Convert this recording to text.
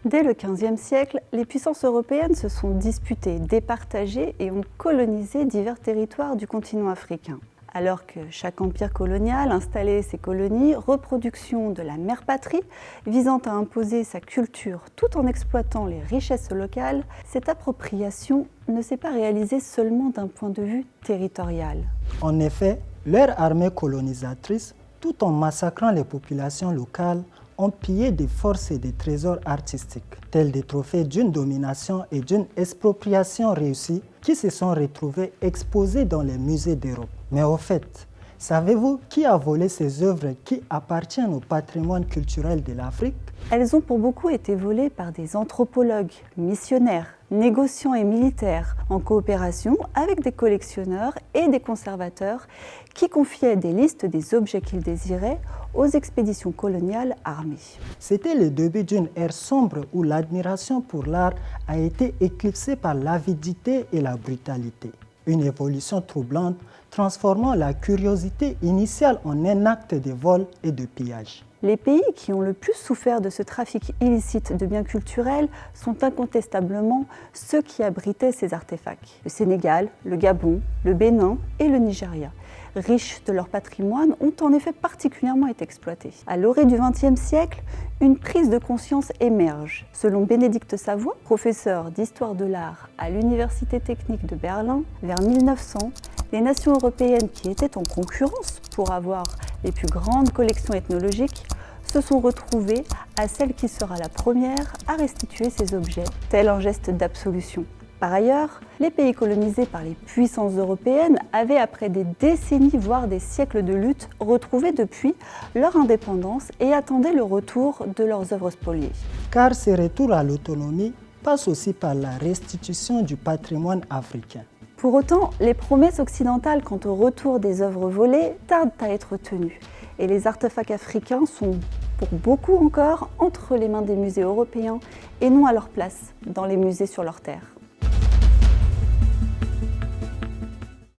Dès le XVe siècle, les puissances européennes se sont disputées, départagées et ont colonisé divers territoires du continent africain. Alors que chaque empire colonial installait ses colonies, reproduction de la mère patrie, visant à imposer sa culture tout en exploitant les richesses locales, cette appropriation ne s'est pas réalisée seulement d'un point de vue territorial. En effet, leur armée colonisatrice, tout en massacrant les populations locales, ont pillé des forces et des trésors artistiques, tels des trophées d'une domination et d'une expropriation réussie qui se sont retrouvés exposés dans les musées d'Europe. Mais au fait, savez-vous qui a volé ces œuvres qui appartiennent au patrimoine culturel de l'Afrique? Elles ont pour beaucoup été volées par des anthropologues, missionnaires, négociants et militaires, en coopération avec des collectionneurs et des conservateurs qui confiaient des listes des objets qu'ils désiraient aux expéditions coloniales armées. C'était le début d'une ère sombre où l'admiration pour l'art a été éclipsée par l'avidité et la brutalité. Une évolution troublante transformant la curiosité initiale en un acte de vol et de pillage. Les pays qui ont le plus souffert de ce trafic illicite de biens culturels sont incontestablement ceux qui abritaient ces artefacts. Le Sénégal, le Gabon, le Bénin et le Nigeria, riches de leur patrimoine, ont en effet particulièrement été exploités. À l'orée du XXe siècle, une prise de conscience émerge. Selon Bénédicte Savoie, professeur d'histoire de l'art à l'Université technique de Berlin, vers 1900, les nations européennes qui étaient en concurrence pour avoir les plus grandes collections ethnologiques se sont retrouvées à celle qui sera la première à restituer ces objets, tel un geste d'absolution. Par ailleurs, les pays colonisés par les puissances européennes avaient, après des décennies, voire des siècles de lutte, retrouvé depuis leur indépendance et attendaient le retour de leurs œuvres spoliées. Car ce retour à l'autonomie passe aussi par la restitution du patrimoine africain. Pour autant, les promesses occidentales quant au retour des œuvres volées tardent à être tenues, et les artefacts africains sont, pour beaucoup encore, entre les mains des musées européens et non à leur place dans les musées sur leur terre.